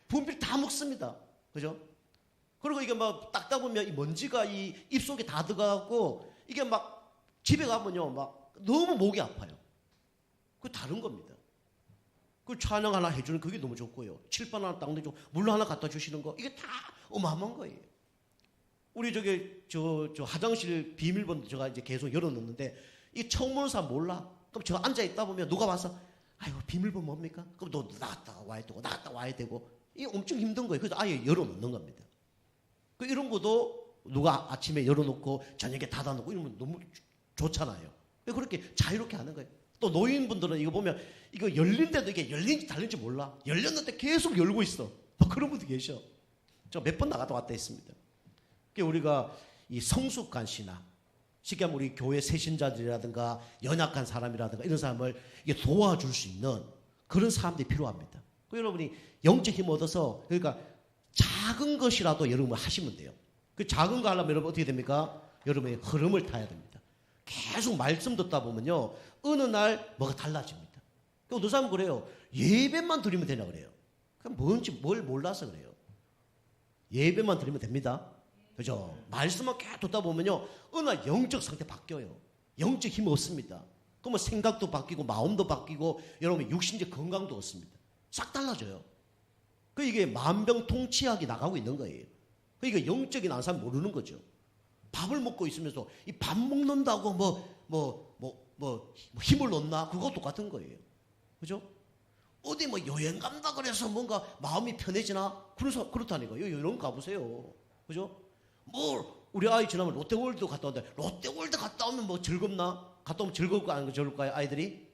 분필 다 묵습니다. 그죠? 그리고 이게 닦다 보면 이 먼지가 이 입속에 다 들어가고 이게 집에 가면요 너무 목이 아파요. 그 다른 겁니다. 그 찬양 하나 해주는 그게 너무 좋고요. 칠판 하나 닦는 좀 물 하나 갖다 주시는 거 이게 다 어마어마한 거예요. 우리 저 화장실 비밀번호 제가 이제 계속 열어놓는데 이 처음 오는 사람 몰라. 그럼 제가 앉아 있다 보면 누가 와서 아이고 비밀번호 뭡니까? 그럼 너 나갔다가 와야 되고 나갔다 와야 되고 이게 엄청 힘든 거예요. 그래서 아예 열어놓는 겁니다. 이런 것도 누가 아침에 열어놓고 저녁에 닫아놓고 이러면 너무 좋잖아요. 그렇게 자유롭게 하는 거예요. 또 노인분들은 이거 보면 이거 열린데도 이게 열린지 닫린지 몰라. 열렸는데 계속 열고 있어. 그런 분도 계셔. 저 몇 번 나갔다 왔다 했습니다. 우리가 이 성숙한 신앙, 쉽게 하면 우리 교회 새신자들이라든가 연약한 사람이라든가 이런 사람을 이게 도와줄 수 있는 그런 사람들이 필요합니다. 여러분이 영적 힘 얻어서 그러니까 작은 것이라도 여러분 하시면 돼요. 그 작은 거 하려면 여러분 어떻게 됩니까? 여러분의 흐름을 타야 됩니다. 계속 말씀 듣다 보면요 어느 날 뭐가 달라집니다. 어떤 사람은 그래요. 예배만 드리면 되냐 그래요. 그럼 뭔지 뭘 몰라서 그래요. 예배만 드리면 됩니다. 그죠? 말씀만 계속 듣다 보면요 어느 날 영적 상태 바뀌어요. 영적 힘 얻습니다. 그러면 생각도 바뀌고 마음도 바뀌고 여러분의 육신적 건강도 얻습니다. 싹 달라져요. 이게 만병통치약이 나가고 있는 거예요. 그러니까 영적인 안 사람 모르는 거죠. 밥을 먹고 있으면서 이 밥 먹는다고 힘을 얻나? 그거 똑같은 거예요. 그죠? 어디 여행 간다 그래서 뭔가 마음이 편해지나? 그렇다니까요. 이런 거 가보세요. 그죠? 우리 아이 지나면 롯데월드 갔다 온다. 롯데월드 갔다 오면 뭐 즐겁나? 갔다 오면 즐겁고 안 즐겁까요? 아이들이?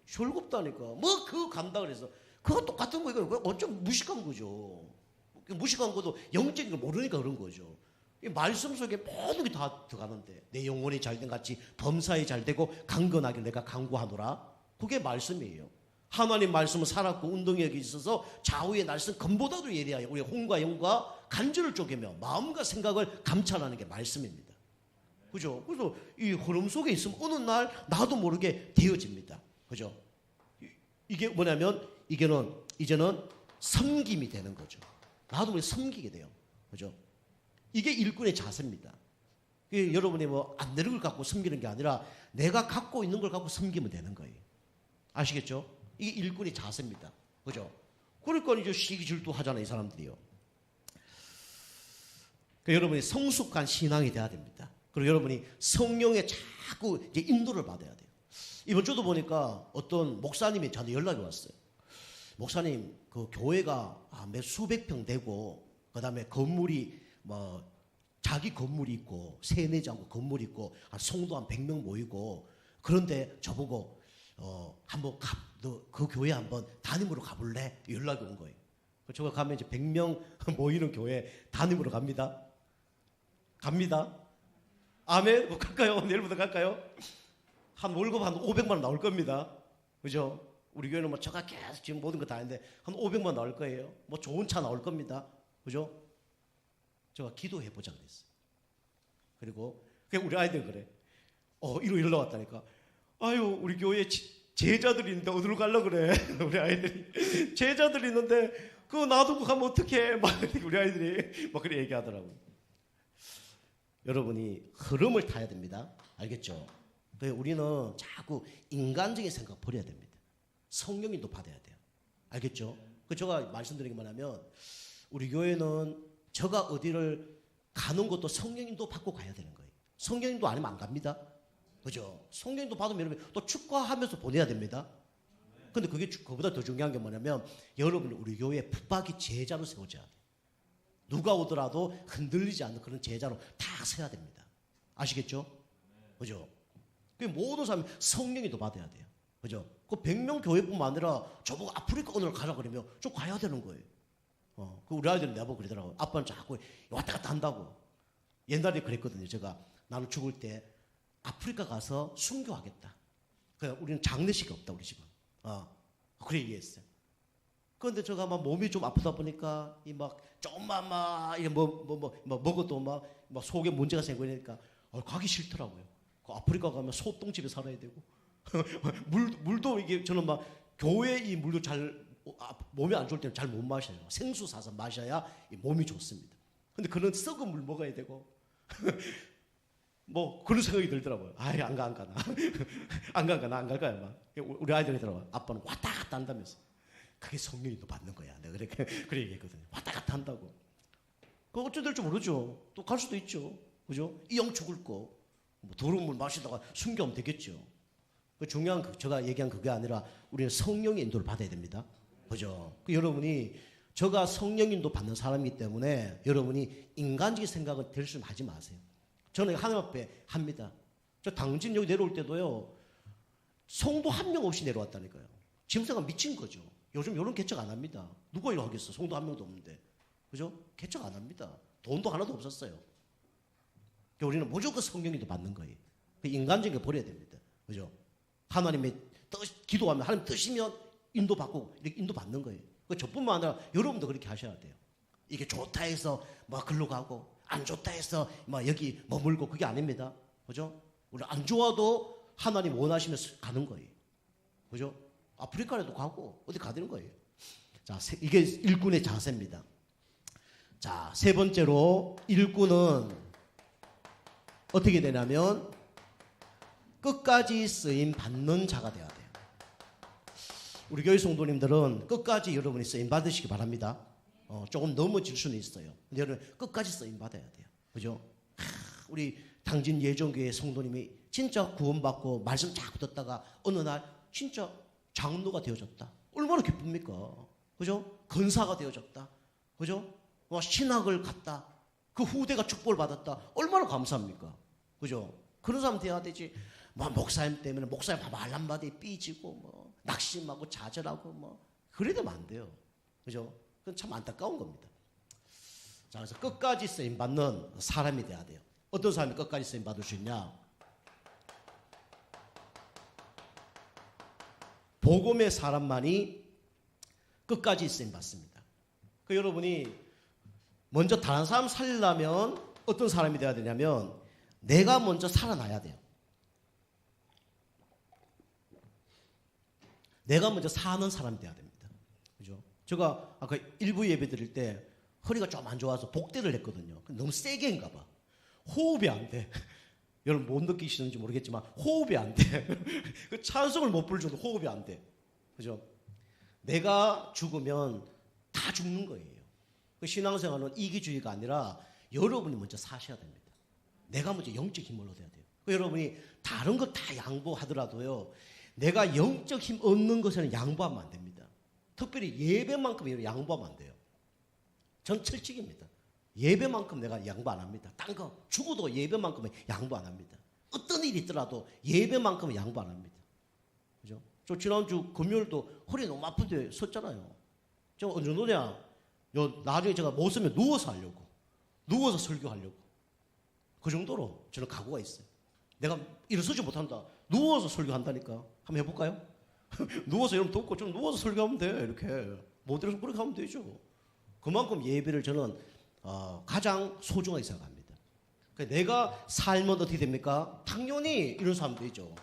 즐겁다니까. 뭐 그거 간다 그래서. 그거 똑같은 거 이거 어쩜 무식한 거죠. 무식한 것도 영적인 걸 모르니까 그런 거죠. 이 말씀 속에 모든 게 다 들어가는데 내 영혼이 잘된 같이 범사에 잘되고 강건하게 내가 강구하노라. 그게 말씀이에요. 하나님 말씀은 살았고 운동력이 있어서 좌우의 날선 검보다도 예리하여 우리의 혼과 영과 간절을 쪼개며 마음과 생각을 감찰하는 게 말씀입니다. 그죠? 그래서 이 흐름 속에 있으면 어느 날 나도 모르게 되어집니다. 그죠? 이게 뭐냐면 이제는 섬김이 되는 거죠. 나도 모르게 섬기게 돼요. 그죠? 이게 일꾼의 자세입니다. 여러분이 뭐 안 되는 걸 갖고 섬기는 게 아니라 내가 갖고 있는 걸 갖고 섬기면 되는 거예요. 아시겠죠? 이게 일꾼의 자세입니다. 그죠? 그러니까 이제 시기 질투하잖아요, 이 사람들이요. 그러니까 여러분이 성숙한 신앙이 돼야 됩니다. 그리고 여러분이 성령에 자꾸 이제 인도를 받아야 돼요. 이번 주도 보니까 어떤 목사님이 저한테 연락이 왔어요. 목사님, 그 교회가 몇 수백 평 되고, 그 다음에 건물이 뭐, 자기 건물이 있고, 세네장고 건물이 있고, 성도 한 100명 모이고, 그런데 저보고, 한번 너 그 교회 한번 담임으로 가볼래? 연락이 온 거예요. 제가 가면 이제 100명 모이는 교회 담임으로 갑니다. 갑니다. 아멘? 뭐 갈까요? 내일부터 갈까요? 한 월급 한 500만 원 나올 겁니다. 그죠? 우리 교회는 뭐 제가 계속 지금 모든 거 다 했는데 한 500만 원 나올 거예요. 뭐 좋은 차 나올 겁니다. 그죠? 제가 기도해보자 그랬어요. 그리고 그냥 우리 아이들 그래. 이러 왔다니까. 아유, 우리 교회에 제자들이 있는데 어디로 가려고 그래. 우리 아이들이. 제자들이 있는데 그거 놔두고 가면 어떡해. 막 우리 아이들이 막 그렇게 얘기하더라고요. 여러분이 흐름을 타야 됩니다. 알겠죠? 우리는 자꾸 인간적인 생각 버려야 됩니다. 성령님도 받아야 돼요. 알겠죠? 제가 말씀드린 게 뭐냐면 우리 교회는 제가 어디를 가는 것도 성령님도 받고 가야 되는 거예요. 성령님도 아니면 안 갑니다. 그죠? 성령님도 받으면 여러분 또 축구하면서 보내야 됩니다. 근데 그보다 더 중요한 게 뭐냐면 여러분이 우리 교회에 붙박이 제자로 세워져야 돼요. 누가 오더라도 흔들리지 않는 그런 제자로 다 세야 됩니다. 아시겠죠? 그죠? 그 모든 사람이 성령이 더 받아야 돼요. 그죠? 그 100명 교회뿐만 아니라 저보고 아프리카 오늘 가자 그러면 좀 가야 되는 거예요. 그 우리 아이들은 내보고 그러더라고요. 아빠는 자꾸 왔다 갔다 한다고. 옛날에 그랬거든요. 제가 나는 죽을 때 아프리카 가서 순교하겠다. 우리는 장례식이 없다, 우리 집은. 그래 얘기했어요. 그런데 제가 막 몸이 좀 아프다 보니까 조금만 이게 먹어도 막 속에 문제가 생기니까 가기 싫더라고요. 아프리카 가면 소똥집에 살아야 되고 물도 이게 저는 막 교회 이 물도 잘 몸이 안 좋을 때는 잘 못 마셔요. 생수 사서 마셔야 몸이 좋습니다. 근데 그런 썩은 물 먹어야 되고 뭐 그런 생각이 들더라고요. 아이 안 가 나 안 갈 거야 막. 우리 아이들이 들어와. 아빠는 왔다 갔다 한다면서. 그게 성령이 또 받는 거야. 내가 그래 얘기했거든요. 왔다 갔다 한다고. 그거 어찌 될지 모르죠. 또 갈 수도 있죠. 그죠? 이 영 죽을 거. 뭐 더러운 물 마시다가 숨겨면 되겠죠. 중요한 제가 얘기한 그게 아니라 우리는 성령의 인도를 받아야 됩니다. 그죠? 여러분이 제가 성령 인도 받는 사람이기 때문에 여러분이 인간적인 생각은 될 수 하지 마세요. 저는 하나님 앞에 합니다. 저 당진 여기 내려올 때도요. 성도 한 명 없이 내려왔다니까요. 지금 생각 미친 거죠. 요즘 이런 개척 안 합니다. 누가 이거 하겠어? 성도 한 명도 없는데. 그죠? 개척 안 합니다. 돈도 하나도 없었어요. 우리는 무조건 성령님도 받는 거예요. 인간적인 거 버려야 됩니다. 그죠? 하나님의 기도하면 하나님 뜻이면 인도받고 이렇게 인도받는 거예요. 저뿐만 아니라 여러분도 그렇게 하셔야 돼요. 이게 좋다 해서 뭐 글로 가고 안 좋다 해서 뭐 여기 머물고 그게 아닙니다. 그죠? 우리 안 좋아도 하나님 원하시면 가는 거예요. 그죠? 아프리카에도 가고 어디 가되는 거예요. 자, 이게 일꾼의 자세입니다. 자, 세 번째로 일꾼은 어떻게 되냐면 끝까지 쓰임 받는 자가 돼야 돼요. 우리 교회 성도님들은 끝까지 여러분이 쓰임 받으시기 바랍니다. 조금 넘어질 수는 있어요. 근데 여러분 끝까지 쓰임 받아야 돼요. 그죠? 우리 당진 예정교회 성도님이 진짜 구원받고 말씀 자꾸 듣다가 어느 날 진짜 장로가 되어졌다. 얼마나 기쁩니까? 그죠? 건사가 되어졌다. 그죠? 신학을 갔다. 그 후대가 축복을 받았다. 얼마나 감사합니까? 그죠? 그런 사람 돼야 되지. 뭐 목사님 때문에 목사님 말 한마디에 삐지고 뭐 낙심하고 좌절하고 뭐 그래 되면 안 돼요. 그죠? 그건 참 안타까운 겁니다. 자, 그래서 끝까지 쓰임 받는 사람이 돼야 돼요. 어떤 사람이 끝까지 쓰임 받을 수 있냐? 복음의 사람만이 끝까지 쓰임 받습니다. 그 여러분이 먼저 다른 사람 살리려면 어떤 사람이 돼야 되냐면 내가 먼저 살아나야 돼요. 내가 먼저 사는 사람이 돼야 됩니다. 그죠? 제가 아까 일부 예배 드릴 때 허리가 좀 안 좋아서 복대를 했거든요. 너무 세게 했나 봐. 호흡이 안 돼. 여러분 못 느끼시는지 모르겠지만 호흡이 안 돼. 그 찬송을 못 부를 정도 호흡이 안 돼. 그죠? 내가 죽으면 다 죽는 거예요. 그 신앙생활은 이기주의가 아니라 여러분이 먼저 사셔야 됩니다. 내가 먼저 영적 힘을 얻어야 돼요. 그 여러분이 다른 거 다 양보하더라도요. 내가 영적 힘 얻는 것에는 양보하면 안 됩니다. 특별히 예배만큼 양보하면 안 돼요. 전 철칙입니다. 예배만큼 내가 양보 안 합니다. 딴 거 죽어도 예배만큼은 양보 안 합니다. 어떤 일이 있더라도 예배만큼은 양보 안 합니다. 그죠? 저 지난주 금요일도 허리 너무 아픈데 섰잖아요. 제가 어느 정도냐? 나중에 제가 못 쓰면 누워서 하려고. 누워서 설교하려고. 그 정도로 저는 각오가 있어요. 내가 일어서지 못한다. 누워서 설교한다니까. 한번 해볼까요? 누워서 여러분 돕고 좀 누워서 설교하면 돼. 이렇게. 못 일어서 그렇게 하면 되죠. 그만큼 예배를 저는 가장 소중하게 생각합니다. 내가 살면 어떻게 됩니까? 당연히 이런 사람 되죠.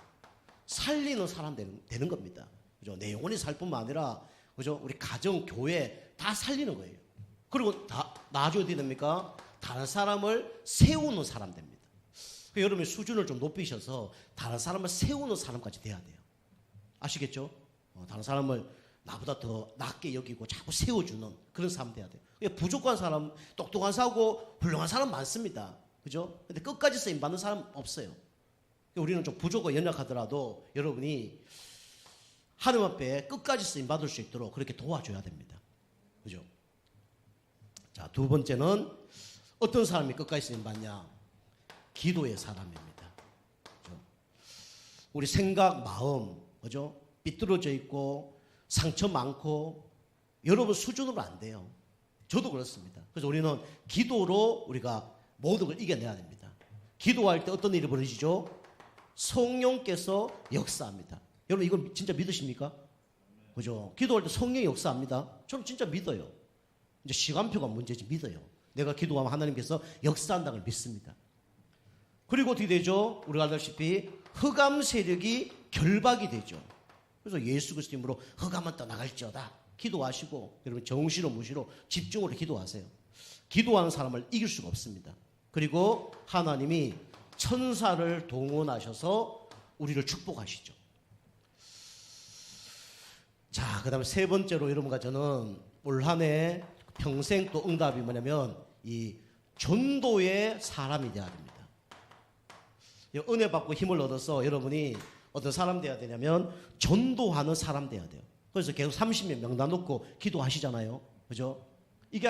살리는 사람 되는 겁니다. 그죠? 내 영혼이 살 뿐만 아니라 그죠? 우리 가정, 교회 다 살리는 거예요. 그리고 나중에 어떻게 됩니까? 다른 사람을 세우는 사람 됩니다. 여러분의 수준을 좀 높이셔서 다른 사람을 세우는 사람까지 돼야 돼요. 아시겠죠? 다른 사람을 나보다 더 낮게 여기고 자꾸 세워주는 그런 사람 돼야 돼요. 부족한 사람, 똑똑한 사람하고 훌륭한 사람 많습니다. 그죠? 근데 끝까지 쓰임 받는 사람 없어요. 우리는 좀 부족하고 연약하더라도 여러분이 하나님 앞에 끝까지 쓰임 받을 수 있도록 그렇게 도와줘야 됩니다. 그죠? 자, 두 번째는 어떤 사람이 끝까지 쓰임 받냐? 기도의 사람입니다. 그죠? 우리 생각, 마음, 그죠? 삐뚤어져 있고 상처 많고 여러분 수준으로 안 돼요. 저도 그렇습니다. 그래서 우리는 기도로 우리가 모든 걸 이겨내야 됩니다. 기도할 때 어떤 일이 벌어지죠? 성령께서 역사합니다. 여러분 이걸 진짜 믿으십니까? 그죠? 기도할 때 성령이 역사합니다. 저는 진짜 믿어요. 이제 시간표가 문제지 믿어요. 내가 기도하면 하나님께서 역사한다는 걸 믿습니다. 그리고 어떻게 되죠? 우리가 알다시피 흑암 세력이 결박이 되죠. 그래서 예수 그리스도 이름으로 흑암은 떠나갈지어다. 기도하시고 여러분 정시로 무시로 집중으로 기도하세요. 기도하는 사람을 이길 수가 없습니다. 그리고 하나님이 천사를 동원하셔서 우리를 축복하시죠. 자, 그 다음에 세 번째로 여러분과 저는 올 한 해 평생 또 응답이 뭐냐면 이 전도의 사람이 되어야 됩니다. 은혜 받고 힘을 얻어서 여러분이 어떤 사람 돼야 되냐면 전도하는 사람 돼야 돼요. 그래서 계속 30명 명단 놓고 기도하시잖아요. 그죠? 이게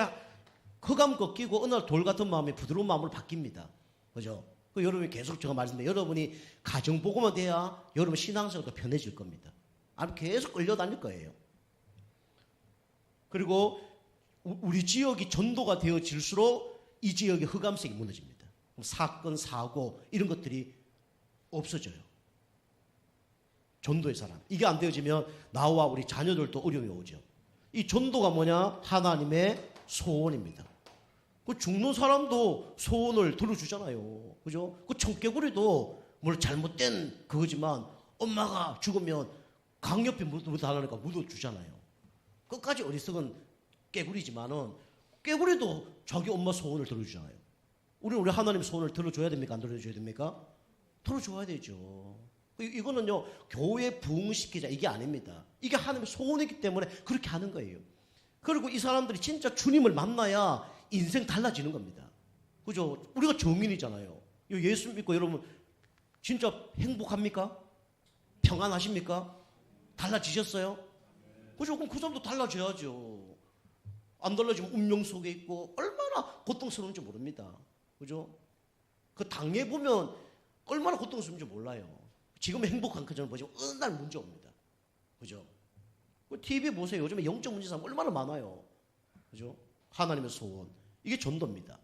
흑암 꺾이고 어느 날 돌 같은 마음이 부드러운 마음으로 바뀝니다. 그죠? 그 여러분이 계속 제가 말씀드린 여러분이 가정보고만 돼야 여러분 신앙생활도 편해질 겁니다. 아니면 계속 끌려다닐 거예요. 그리고 우리 지역이 전도가 되어질수록 이 지역의 흑암색이 무너집니다. 사건, 사고 이런 것들이 없어져요. 전도의 사람. 이게 안 되어지면 나와 우리 자녀들도 어려움이 오죠. 이 전도가 뭐냐? 하나님의 소원입니다. 그 죽는 사람도 소원을 들어주잖아요. 그죠? 그 청개구리도 뭘 잘못된 그거지만 엄마가 죽으면 강옆에 묻어달라니까 묻어주잖아요. 끝까지 어리석은 깨구리지만은 깨구리도 자기 엄마 소원을 들어주잖아요. 우리 하나님 소원을 들어줘야 됩니까? 안 들어줘야 됩니까? 들어줘야 되죠. 이거는요, 교회 부흥시키자 이게 아닙니다. 이게 하나님의 소원이기 때문에 그렇게 하는 거예요. 그리고 이 사람들이 진짜 주님을 만나야 인생 달라지는 겁니다. 그죠? 우리가 정인이잖아요. 예수 믿고 여러분 진짜 행복합니까? 평안하십니까? 달라지셨어요? 그죠? 그럼 그 사람도 달라져야죠. 안 달라지면 운명 속에 있고 얼마나 얼마나 고통스러운지 모릅니다. 그죠? 그 당해보면 얼마나 고통스러운지 몰라요. 지금 행복한 그 점을 보시면 어느 날 문제 옵니다. 그죠? TV 보세요. 요즘에 영적 문제 사람 얼마나 많아요. 그죠? 하나님의 소원. 이게 전도입니다.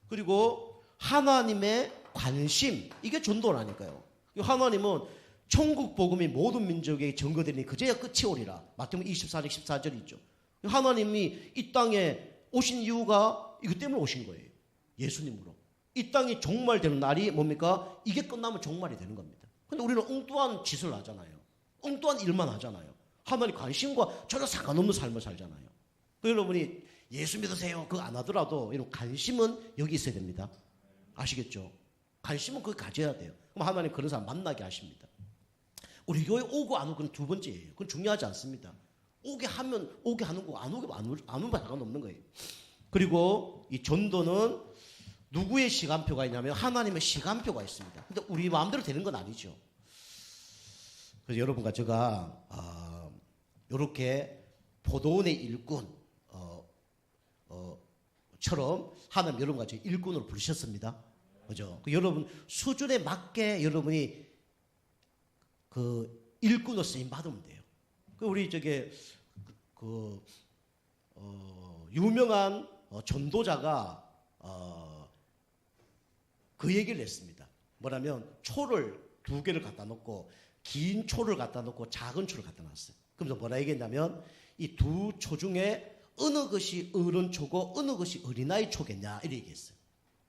그리고 하나님의 관심. 이게 전도라니까요. 하나님은 천국 복음이 모든 민족에게 전거되니 그제야 끝이 오리라. 마태복음 24장 14절 있죠. 하나님이 이 땅에 오신 이유가 이것 때문에 오신 거예요. 예수님으로. 이 땅이 종말되는 날이 뭡니까? 이게 끝나면 종말이 되는 겁니다. 근데 우리는 엉뚱한 짓을 하잖아요. 엉뚱한 일만 하잖아요. 하나님 관심과 전혀 상관없는 삶을 살잖아요. 여러분이 예수 믿으세요. 그거 안 하더라도 이런 관심은 여기 있어야 됩니다. 아시겠죠? 관심은 그거 가져야 돼요. 그럼 하나님 그런 사람 만나게 하십니다. 우리 교회 오고 안 오고 그건 두 번째예요. 그건 중요하지 않습니다. 오게 하면 오게 하는 거고 안 오게 안 오면 상관없는 거예요. 그리고 이 전도는 누구의 시간표가 있냐면 하나님의 시간표가 있습니다. 근데 우리 마음대로 되는 건 아니죠. 그래서 여러분과 제가 이렇게 포도원의 일꾼 처럼 하나님 여러분과 저 일꾼으로 부르셨습니다. 그죠? 여러분 수준에 맞게 여러분이 그 일꾼으로 쓰임 받으면 돼요. 우리 유명한 전도자가 그 얘기를 했습니다. 뭐냐면 초를 두 개를 갖다 놓고 긴 초를 갖다 놓고 작은 초를 갖다 놨어요. 그러면서 뭐라 얘기했냐면 이 두 초 중에 어느 것이 어른 초고 어느 것이 어린아이 초겠냐 이렇게 얘기했어요.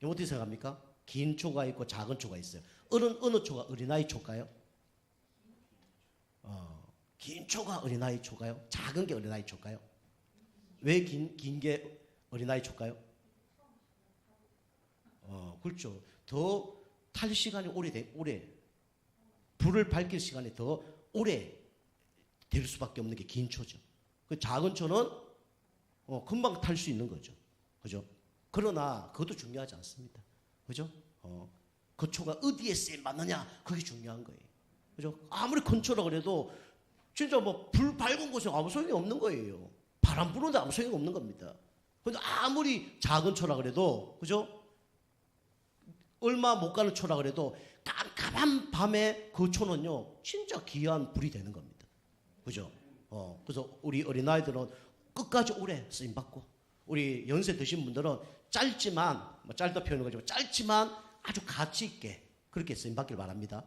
어떻게 생각합니까? 긴 초가 있고 작은 초가 있어요. 어느 초가 어린아이 초일까요? 긴 초가 어린아이 초가요? 작은 게 어린아이 초가요? 왜 긴 게 어린아이 초가요? 그렇죠. 더 탈 시간이 오래 불을 밝힐 시간이 더 오래 될 수밖에 없는 게 긴 초죠. 그 작은 초는 금방 탈 수 있는 거죠. 그죠? 그러나 그것도 중요하지 않습니다. 그죠? 그 초가 어디에 쓰임 맞느냐 그게 중요한 거예요. 그죠? 아무리 큰 초라 그래도 진짜 뭐 불 밝은 곳에 아무 소용이 없는 거예요. 바람 부는데 아무 소용이 없는 겁니다. 근데 아무리 작은 초라 그래도 그죠? 얼마 못 가는 초라 그래도 깜깜한 밤에 그 초는요 진짜 귀한 불이 되는 겁니다. 그죠? 그래서 우리 어린아이들은 끝까지 오래 쓰임 받고 우리 연세 드신 분들은 짧지만 뭐 짧다 표현은 거지만 짧지만 아주 가치 있게 그렇게 쓰임 받길 바랍니다.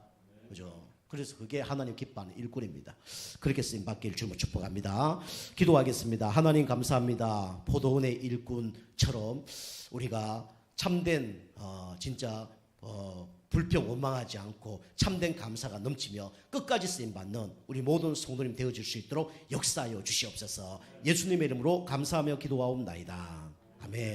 그죠? 그래서 그게 하나님 기뻐하는 일꾼입니다. 그렇게 쓰임 받길 주님으로 축복합니다. 기도하겠습니다. 하나님 감사합니다. 포도원의 일꾼처럼 우리가 참된 진짜 불평 원망하지 않고 참된 감사가 넘치며 끝까지 쓰임받는 우리 모든 성도님 되어질 수 있도록 역사하여 주시옵소서. 예수님의 이름으로 감사하며 기도하옵나이다.